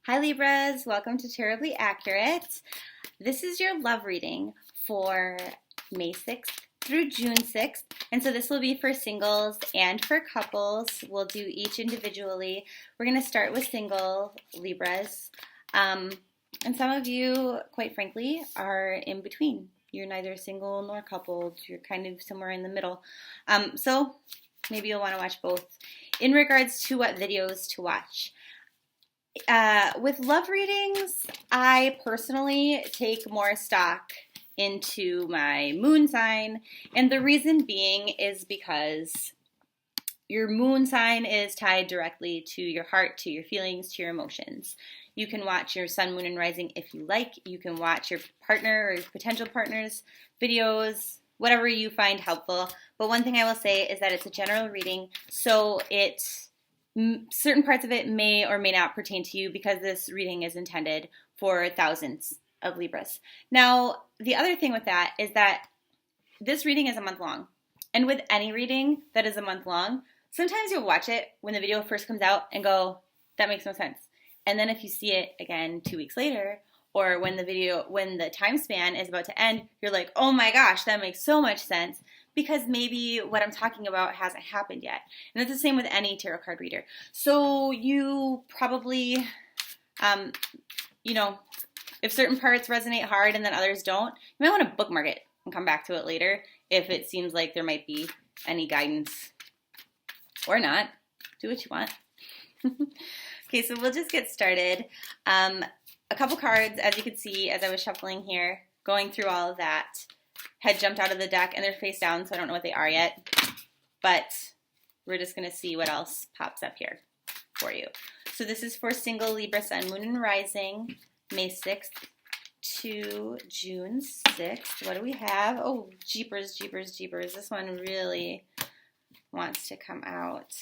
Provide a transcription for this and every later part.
Hi Libras, welcome to Tarot-blee Accurate. This is your love reading for May 6th through June 6th. And so this will be for singles and for couples. We'll do each individually. We're going to start with single Libras. And some of you, quite frankly, are in between. You're neither single nor coupled. You're kind of somewhere in the middle. So maybe you'll want to watch both. In regards to what videos to watch, with love readings, I personally take more stock into my moon sign, and the reason being is because your moon sign is tied directly to your heart, to your feelings, to your emotions. You can watch your sun, moon, and rising if you like. You can watch your partner or your potential partner's videos, whatever you find helpful. But one thing I will say is that it's a general reading, so certain parts of it may or may not pertain to you because this reading is intended for thousands of Libras. Now, the other thing with that is that this reading is a month long. And with any reading that is a month long, sometimes you'll watch it when the video first comes out and go, that makes no sense. And then if you see it again 2 weeks later, or when the time span is about to end, you're like, oh my gosh, that makes so much sense, because maybe what I'm talking about hasn't happened yet. And it's the same with any tarot card reader. So you probably, if certain parts resonate hard and then others don't, you might want to bookmark it and come back to it later if it seems like there might be any guidance. Or not. Do what you want. Okay, so we'll just get started. A couple cards, as you can see, as I was shuffling here, going through all of that, had jumped out of the deck, and they're face down, so I don't know what they are yet. But we're just going to see what else pops up here for you. So this is for single Libra, sun, moon, and rising, May 6th to June 6th. What do we have? Oh, jeepers, jeepers, jeepers. This one really wants to come out.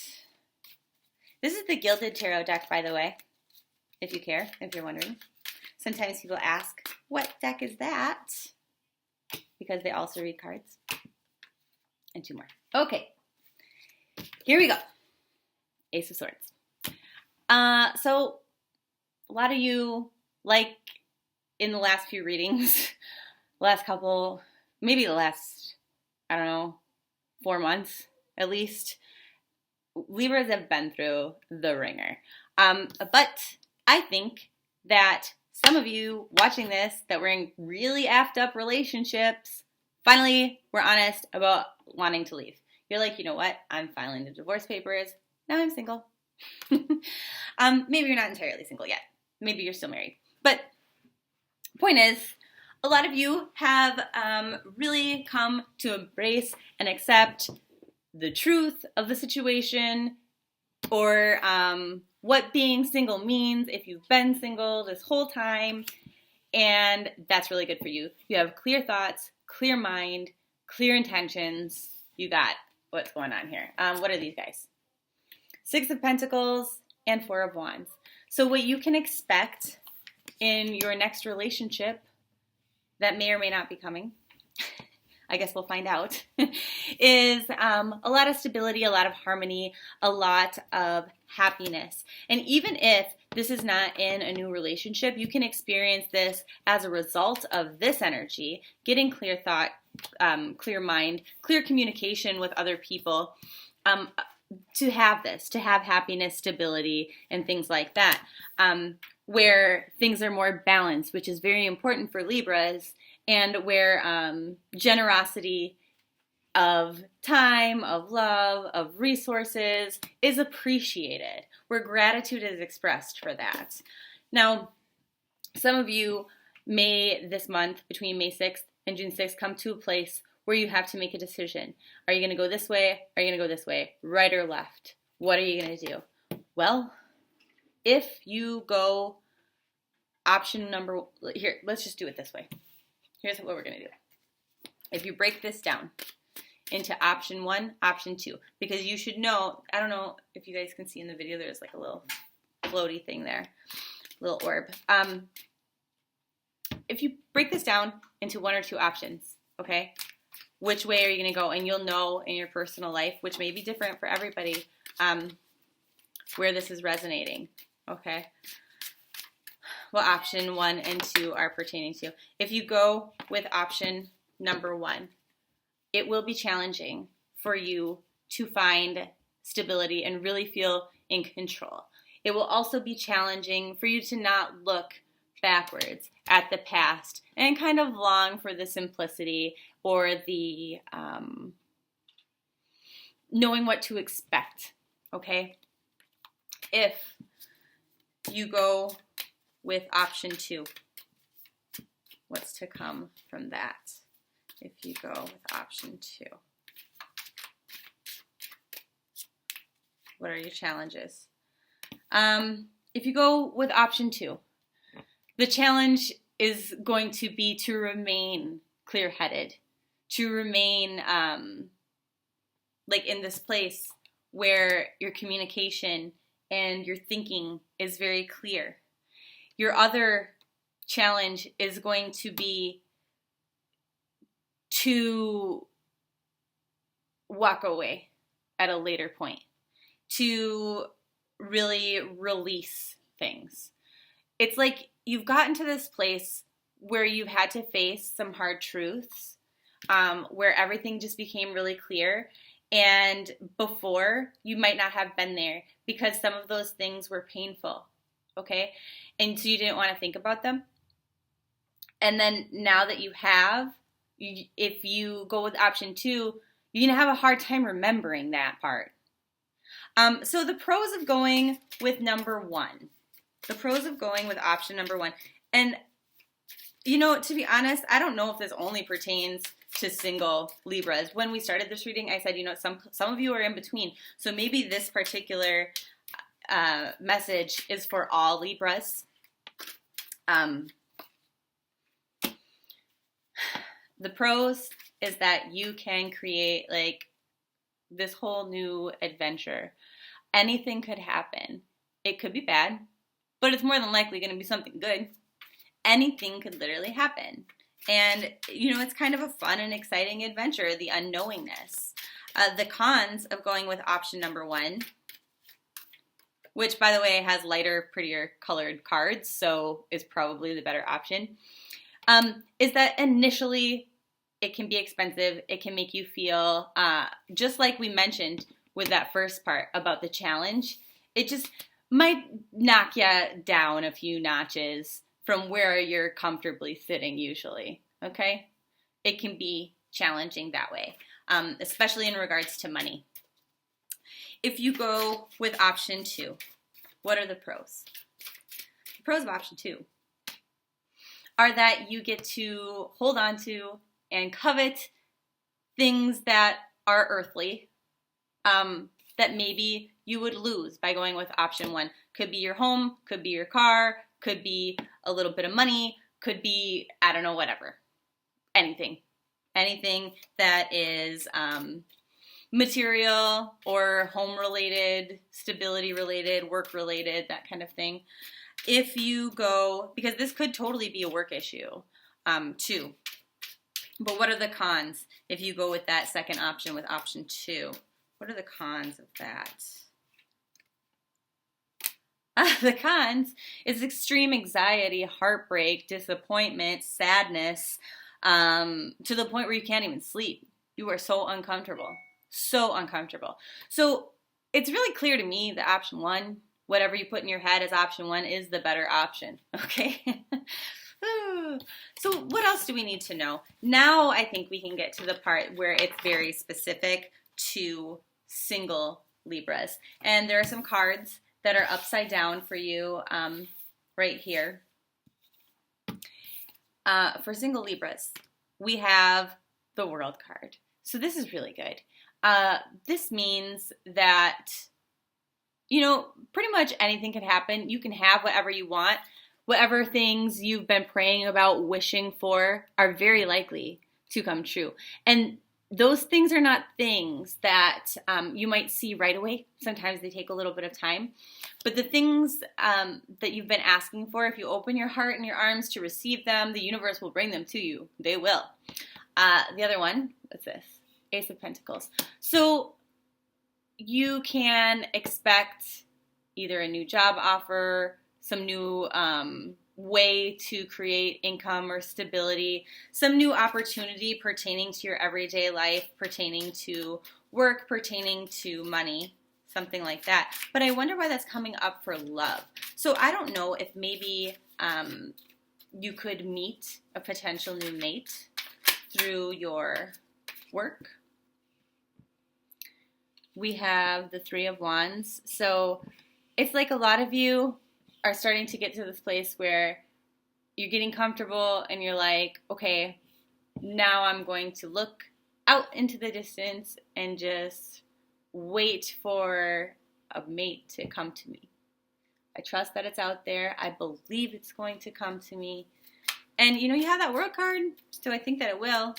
This is the Gilded Tarot deck, by the way, if you care, if you're wondering. Sometimes people ask, what deck is that? Because they also read cards. And two more. Okay, here we go. Ace of Swords. So a lot of you, like in the last few readings, last couple, maybe the last, 4 months at least, Libras have been through the ringer. But I think that some of you watching this that were in really effed up relationships finally were honest about wanting to leave. You're like, you know what? I'm filing the divorce papers. Now I'm single. Maybe you're not entirely single yet. Maybe you're still married. But point is, a lot of you have really come to embrace and accept the truth of the situation, or what being single means if you've been single this whole time, and that's really good for you. You have clear thoughts, clear mind, clear intentions. You got what's going on here. What are these guys? 6 of Pentacles and 4 of Wands. So what you can expect in your next relationship that may or may not be coming, I guess we'll find out, is a lot of stability, a lot of harmony, a lot of happiness. And even if this is not in a new relationship, you can experience this as a result of this energy, getting clear thought, clear mind, clear communication with other people, to have this, to have happiness, stability, and things like that, where things are more balanced, which is very important for Libras, and where generosity of time, of love, of resources is appreciated, where gratitude is expressed for that. Now, some of you may this month, between May 6th and June 6th, come to a place where you have to make a decision. Are you going to go this way? Are you going to go this way? Right or left? What are you going to do? Well, if you go here, let's just do it this way. Here's what we're going to do. If you break this down into option 1, option 2, because you should know, I don't know if you guys can see in the video, there's like a little floaty thing there, little orb. If you break this down into 1 or 2 options, okay, which way are you going to go? And you'll know in your personal life, which may be different for everybody, where this is resonating, okay? what option 1 and 2 are pertaining to. If you go with option number 1, it will be challenging for you to find stability and really feel in control. It will also be challenging for you to not look backwards at the past and kind of long for the simplicity or the knowing what to expect, okay? If you go with option 2, what's to come from that? If you go with option 2, what are your challenges? If you go with option 2, the challenge is going to be to remain clear-headed, to remain like in this place where your communication and your thinking is very clear. Your other challenge is going to be to walk away at a later point, to really release things. It's like you've gotten to this place where you've had to face some hard truths, where everything just became really clear. And before, you might not have been there because some of those things were painful, okay? And so you didn't want to think about them. And then now that you have, if you go with option 2, you're going to have a hard time remembering that part. So the pros of going with number 1. The pros of going with option number 1. And, you know, to be honest, I don't know if this only pertains to single Libras. When we started this reading, I said, you know, some of you are in between. So maybe this particular message is for all Libras. The pros is that you can create like this whole new adventure. Anything could happen. It could be bad, but it's more than likely going to be something good. Anything could literally happen. And, you know, it's kind of a fun and exciting adventure, the unknowingness. The cons of going with option number 1, which, by the way, has lighter, prettier colored cards, so is probably the better option, is that initially it can be expensive. It can make you feel, just like we mentioned with that first part about the challenge, it just might knock you down a few notches from where you're comfortably sitting usually, okay? It can be challenging that way, especially in regards to money. If you go with option 2, what are the pros? The pros of option 2 are that you get to hold on to and covet things that are earthly, that maybe you would lose by going with option 1. Could be your home, could be your car, could be a little bit of money, could be, I don't know, whatever. Anything. Anything that is material or home-related, stability-related, work-related, that kind of thing. If you go, because this could totally be a work issue too. But what are the cons if you go with that second option with option 2? What are the cons of that? The cons is extreme anxiety, heartbreak, disappointment, sadness, to the point where you can't even sleep. You are so uncomfortable. So uncomfortable. So it's really clear to me that option 1, whatever you put in your head as option 1, is the better option. Okay? So what else do we need to know? Now I think we can get to the part where it's very specific to single Libras. And there are some cards that are upside down for you right here. For single Libras, we have the World card. So this is really good. This means that, you know, pretty much anything can happen. You can have whatever you want. Whatever things you've been praying about, wishing for, are very likely to come true. And those things are not things that you might see right away. Sometimes they take a little bit of time. But the things that you've been asking for, if you open your heart and your arms to receive them, the universe will bring them to you. They will. The other one, what's this? Ace of Pentacles. So you can expect either a new job offer, some new way to create income or stability, some new opportunity pertaining to your everyday life, pertaining to work, pertaining to money, something like that. But I wonder why that's coming up for love. So I don't know if maybe you could meet a potential new mate through your work. We have the Three of Wands. So it's like a lot of you are starting to get to this place where you're getting comfortable and you're like, okay, now I'm going to look out into the distance and just wait for a mate to come to me. I trust that it's out there. I believe it's going to come to me. And you know, you have that World card, so I think that it will.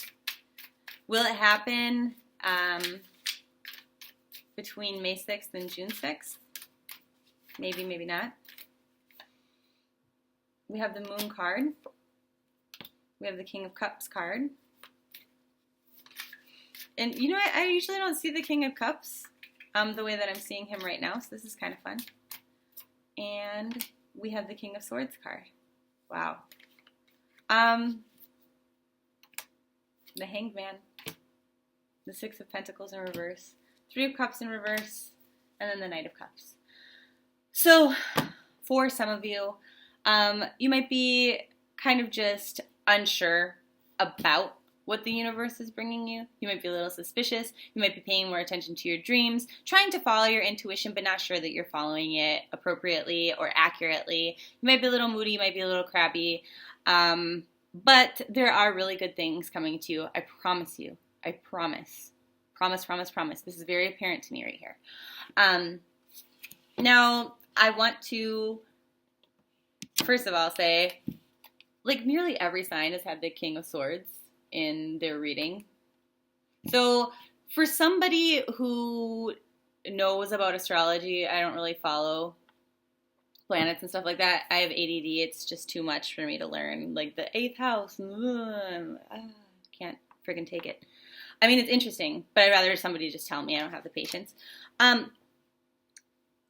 Will it happen between May 6th and June 6th? Maybe, maybe not. We have the Moon card. We have the King of Cups card. And you know what? I usually don't see the King of Cups the way that I'm seeing him right now, so this is kind of fun. And we have the King of Swords card. Wow. The Hanged Man. The Six of Pentacles in reverse. Three of Cups in reverse. And then the Knight of Cups. So, for some of you, you might be kind of just unsure about what the universe is bringing you. You might be a little suspicious. You might be paying more attention to your dreams, trying to follow your intuition, but not sure that you're following it appropriately or accurately. You might be a little moody. You might be a little crabby. But there are really good things coming to you. I promise you. I promise. Promise, promise, promise. This is very apparent to me right here. Now, I want to, first of all, say, like, nearly every sign has had the King of Swords in their reading. So for somebody who knows about astrology, I don't really follow planets and stuff like that. I have ADD. It's just too much for me to learn. Like the 8th house. Can't friggin' take it. I mean, it's interesting, but I'd rather somebody just tell me. I don't have the patience.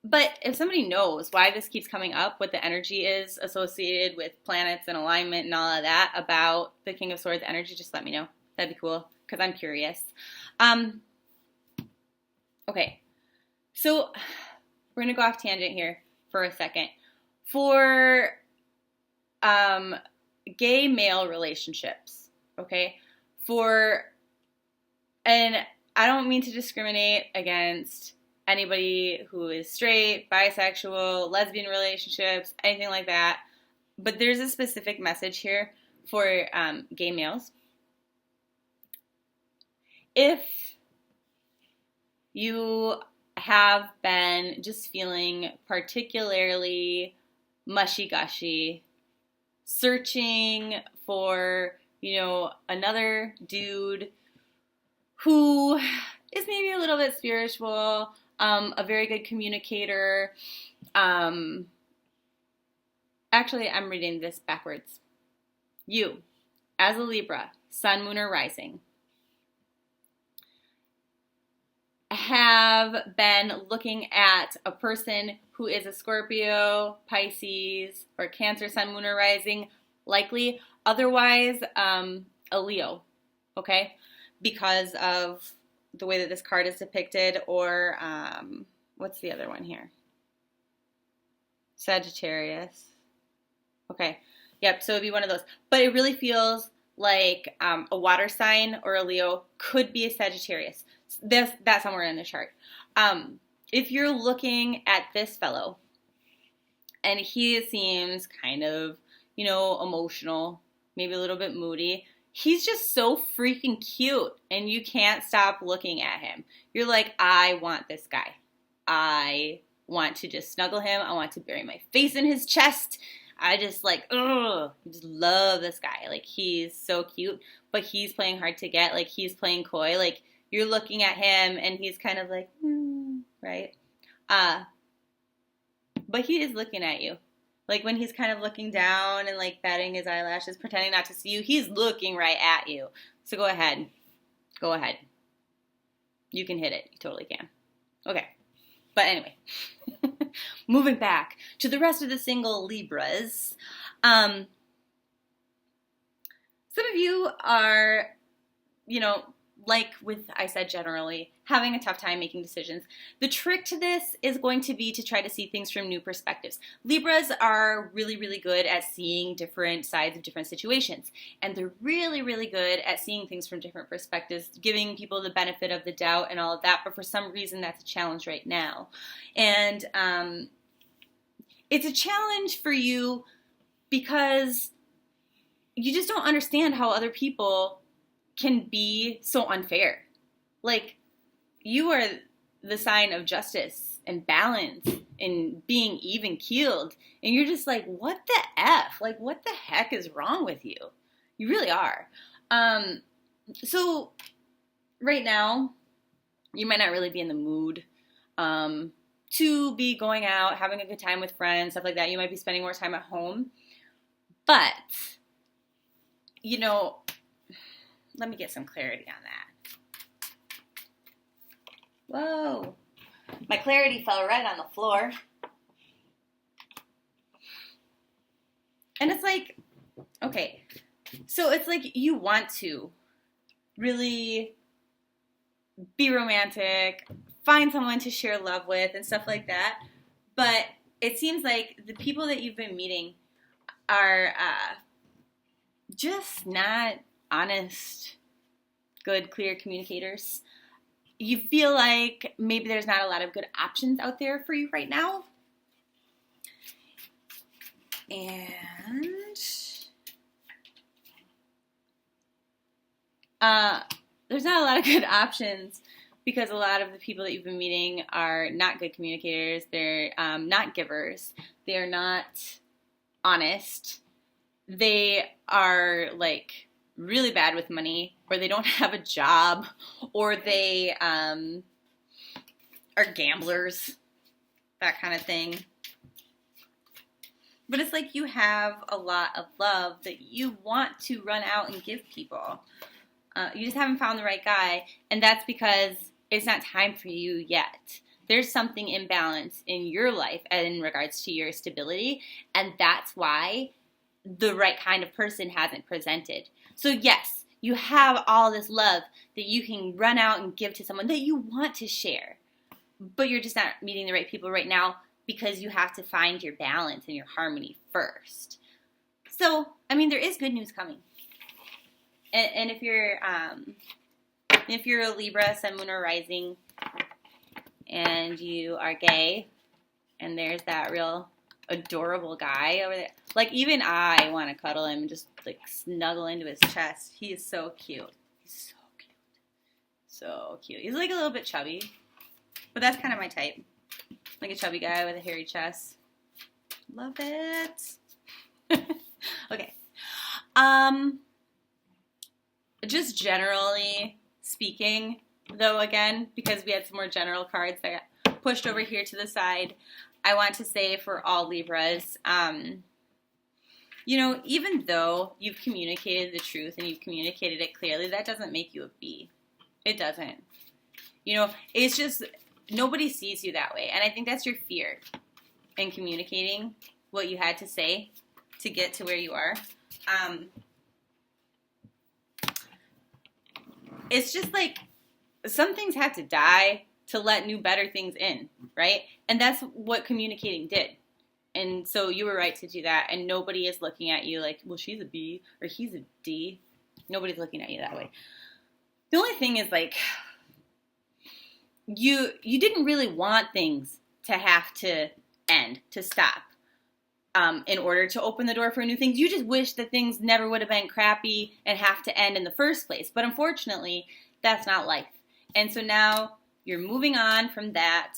But if somebody knows why this keeps coming up, what the energy is associated with planets and alignment and all of that about the King of Swords energy, just let me know. That'd be cool, because I'm curious. Okay, so we're going to go off tangent here for a second. For gay male relationships, okay, and I don't mean to discriminate against anybody who is straight, bisexual, lesbian relationships, anything like that. But there's a specific message here for gay males. If you have been just feeling particularly mushy-gushy, searching for, you know, another dude who is maybe a little bit spiritual, a very good communicator. Actually, I'm reading this backwards. You, as a Libra, Sun, Moon, or Rising, have been looking at a person who is a Scorpio, Pisces, or Cancer, Sun, Moon, or Rising, likely. Otherwise, a Leo, okay? Because of the way that this card is depicted, or what's the other one here? Sagittarius. Okay, yep, so it'd be one of those. But it really feels like a water sign or a Leo could be a Sagittarius. That's somewhere in the chart. If you're looking at this fellow, and he seems kind of, you know, emotional, maybe a little bit moody, he's just so freaking cute, and you can't stop looking at him. You're like, I want this guy. I want to just snuggle him. I want to bury my face in his chest. I just like, I just love this guy. Like, he's so cute, but he's playing hard to get. Like, he's playing coy. Like, you're looking at him, and he's kind of like, right? But he is looking at you. Like, when he's kind of looking down and, like, batting his eyelashes, pretending not to see you, he's looking right at you. So go ahead. Go ahead. You can hit it. You totally can. Okay. But anyway. moving back to the rest of the single Libras. Some of you are, like I said generally, having a tough time making decisions. The trick to this is going to be to try to see things from new perspectives. Libras are really, really good at seeing different sides of different situations. And they're really, really good at seeing things from different perspectives, giving people the benefit of the doubt and all of that. But for some reason, that's a challenge right now. And it's a challenge for you because you just don't understand how other people can be so unfair. Like, you are the sign of justice and balance and being even keeled. And you're just like, what the F? Like, what the heck is wrong with you? You really are. So right now, you might not really be in the mood to be going out, having a good time with friends, stuff like that. You might be spending more time at home. But, let me get some clarity on that. Whoa. My clarity fell right on the floor. And it's like, okay, so it's like you want to really be romantic, find someone to share love with and stuff like that. But it seems like the people that you've been meeting are just not honest, good, clear communicators. You feel like maybe there's not a lot of good options out there for you right now. And there's not a lot of good options because a lot of the people that you've been meeting are not good communicators. They're not givers. They're not honest. They are like really bad with money, or they don't have a job, or they are gamblers, that kind of thing. But it's like you have a lot of love that you want to run out and give people. You just haven't found the right guy, and that's because it's not time for you yet. There's something imbalanced in your life in regards to your stability, and that's why the right kind of person hasn't presented. So yes, you have all this love that you can run out and give to someone that you want to share, but you're just not meeting the right people right now because you have to find your balance and your harmony first. So, there is good news coming. And if you're a Libra, Sun, Moon, or Rising, and you are gay, and there's that real adorable guy over there. Like, even I want to cuddle him and just, snuggle into his chest. He is so cute. He's so cute. So cute. He's, a little bit chubby. But that's kind of my type. Like a chubby guy with a hairy chest. Love it. Okay. Just generally speaking, though, again, because we had some more general cards that got pushed over here to the side, I want to say for all Libras, even though you've communicated the truth and you've communicated it clearly, that doesn't make you a B. It doesn't. It's just nobody sees you that way. And I think that's your fear in communicating what you had to say to get to where you are. It's just like some things have to die to let new, better things in, right? And that's what communicating did. And so you were right to do that. And nobody is looking at you like, well, she's a B or he's a D. Nobody's looking at you that way. The only thing is, you didn't really want things to have to end, to stop, in order to open the door for new things. You just wish that things never would have been crappy and have to end in the first place. But unfortunately, that's not life. And so now you're moving on from that.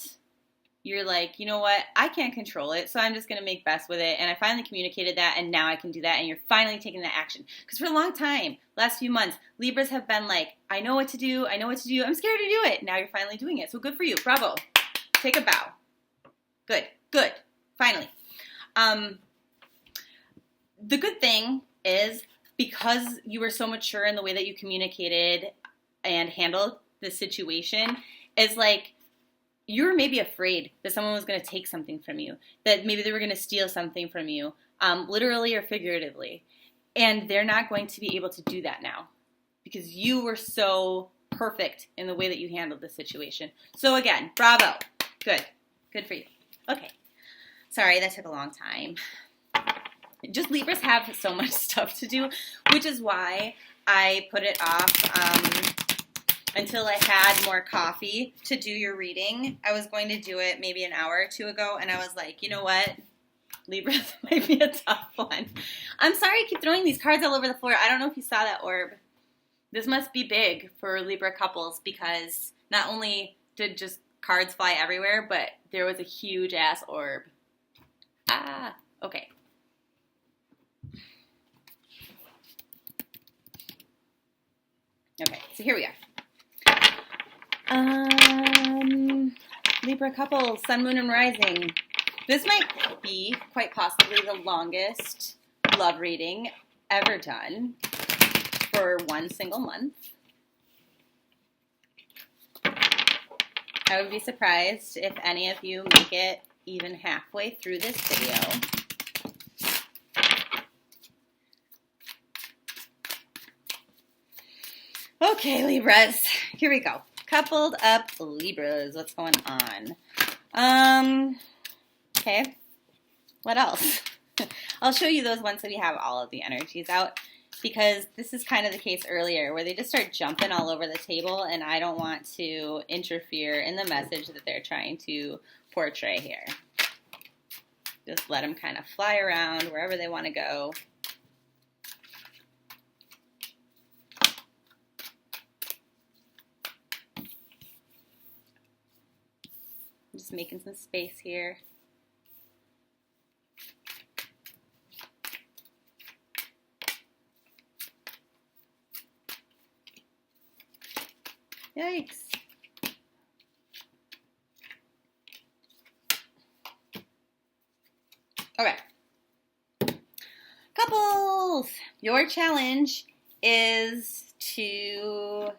You're like, you know what? I can't control it, so I'm just going to make best with it. And I finally communicated that, and now I can do that. And you're finally taking that action. Because for a long time, last few months, Libras have been like, I know what to do. I know what to do. I'm scared to do it. Now you're finally doing it. So good for you. Bravo. Take a bow. Good. Good. Finally. The good thing is because you were so mature in the way that you communicated and handled the situation is you were maybe afraid that someone was going to take something from you, that maybe they were going to steal something from you, literally or figuratively. And they're not going to be able to do that now because you were so perfect in the way that you handled the situation. So again, bravo. Good. Good for you. Okay. Sorry, that took a long time. Just Libras have so much stuff to do, which is why I put it off until I had more coffee to do your reading. I was going to do it maybe an hour or two ago, and I was like, you know what? Libras might be a tough one. I'm sorry I keep throwing these cards all over the floor. I don't know if you saw that orb. This must be big for Libra couples because not only did just cards fly everywhere, but there was a huge ass orb. Ah, okay. Okay, so here we are. Libra couples, sun, moon, and rising. This might be quite possibly the longest love reading ever done for one single month. I would be surprised if any of you make it even halfway through this video. Okay, Libras, here we go. Coupled up Libras, what's going on? Okay, what else? I'll show you those ones that we have all of the energies out because this is kind of the case earlier where they just start jumping all over the table and I don't want to interfere in the message that they're trying to portray here. Just let them kind of fly around wherever they want to go. I'm just making some space here. Yikes. Okay. Couples, your challenge is to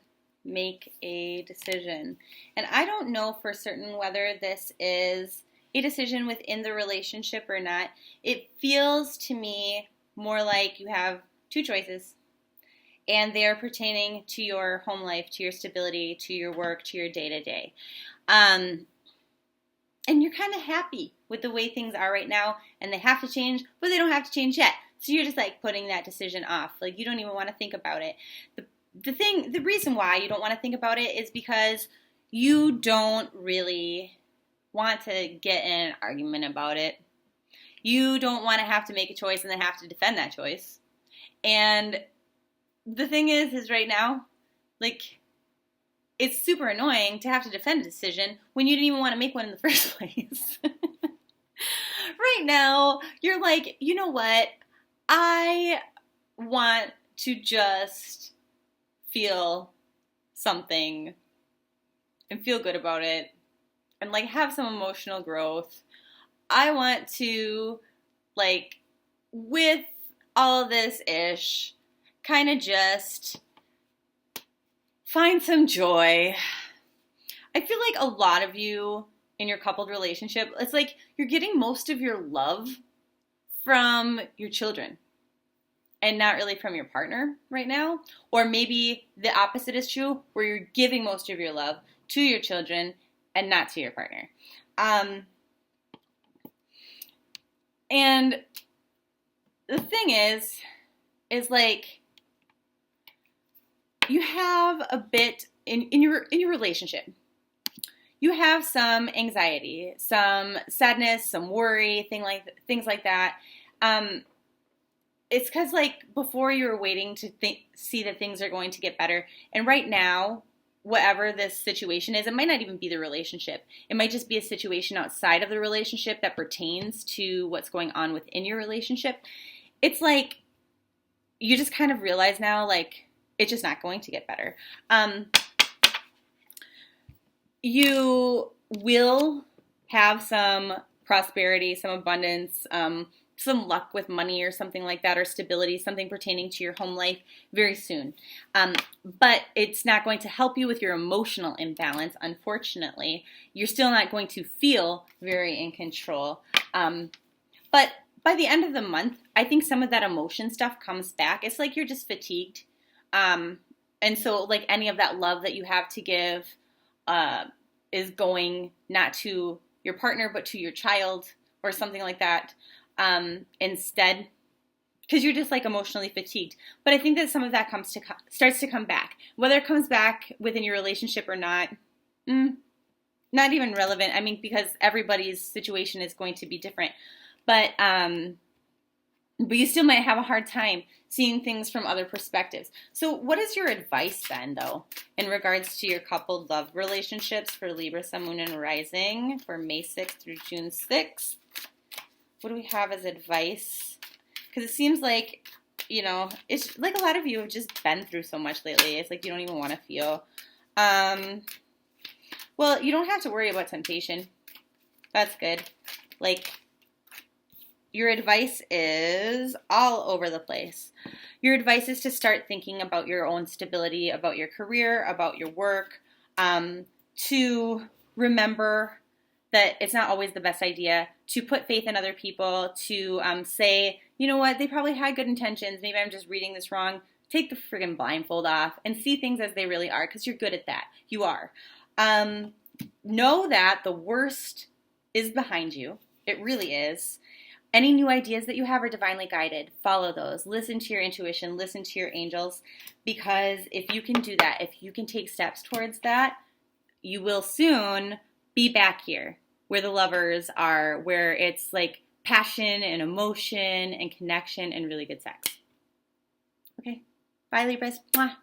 make a decision. And I don't know for certain whether this is a decision within the relationship or not. It feels to me more like you have two choices. And they are pertaining to your home life, to your stability, to your work, to your day-to-day. And you're kind of happy with the way things are right now, and they have to change, but they don't have to change yet. So you're just like putting that decision off. Like you don't even want to think about it. The reason why you don't want to think about it is because you don't really want to get in an argument about it. You don't want to have to make a choice and then have to defend that choice. And the thing is right now, like, it's super annoying to have to defend a decision when you didn't even want to make one in the first place. Right now, you're like, you know what? I want to just feel something and feel good about it and, like, have some emotional growth. I want to, like, with all of this ish, kind of just find some joy. I feel like a lot of you in your coupled relationship, it's like you're getting most of your love from your children and not really from your partner right now. Or maybe the opposite is true, where you're giving most of your love to your children and not to your partner. And the thing is like, you have a bit in your relationship. You have some anxiety, some sadness, some worry, things like that. It's because, like, before you were waiting to see that things are going to get better, and right now, whatever this situation is, it might not even be the relationship. It might just be a situation outside of the relationship that pertains to what's going on within your relationship. It's like you just kind of realize now, like, it's just not going to get better. You will have some prosperity, some abundance, some luck with money or something like that, or stability, something pertaining to your home life very soon. But it's not going to help you with your emotional imbalance, unfortunately. You're still not going to feel very in control. But by the end of the month, I think some of that emotion stuff comes back. It's like you're just fatigued. And so like any of that love that you have to give is going not to your partner, but to your child or something like that instead, because you're just like emotionally fatigued. But I think that some of that starts to come back. Whether it comes back within your relationship or not, not even relevant. I mean, because everybody's situation is going to be different. But you still might have a hard time seeing things from other perspectives. So what is your advice then, though, in regards to your coupled love relationships for Libra, Sun, Moon, and Rising for May 6th through June 6th? What do we have as advice? Because it seems like, you know, it's like a lot of you have just been through so much lately. It's like you don't even want to feel. Well, you don't have to worry about temptation. That's good. Like, your advice is all over the place. Your advice is to start thinking about your own stability, about your career, about your work, to remember that it's not always the best idea to put faith in other people, to say, you know what, they probably had good intentions. Maybe I'm just reading this wrong. Take the friggin' blindfold off and see things as they really are, because you're good at that. You are. Know that the worst is behind you. It really is. Any new ideas that you have are divinely guided. Follow those. Listen to your intuition. Listen to your angels. Because if you can do that, if you can take steps towards that, you will soon be back here where the lovers are, where it's like passion and emotion and connection and really good sex. Okay. Bye, Libras. Mwah.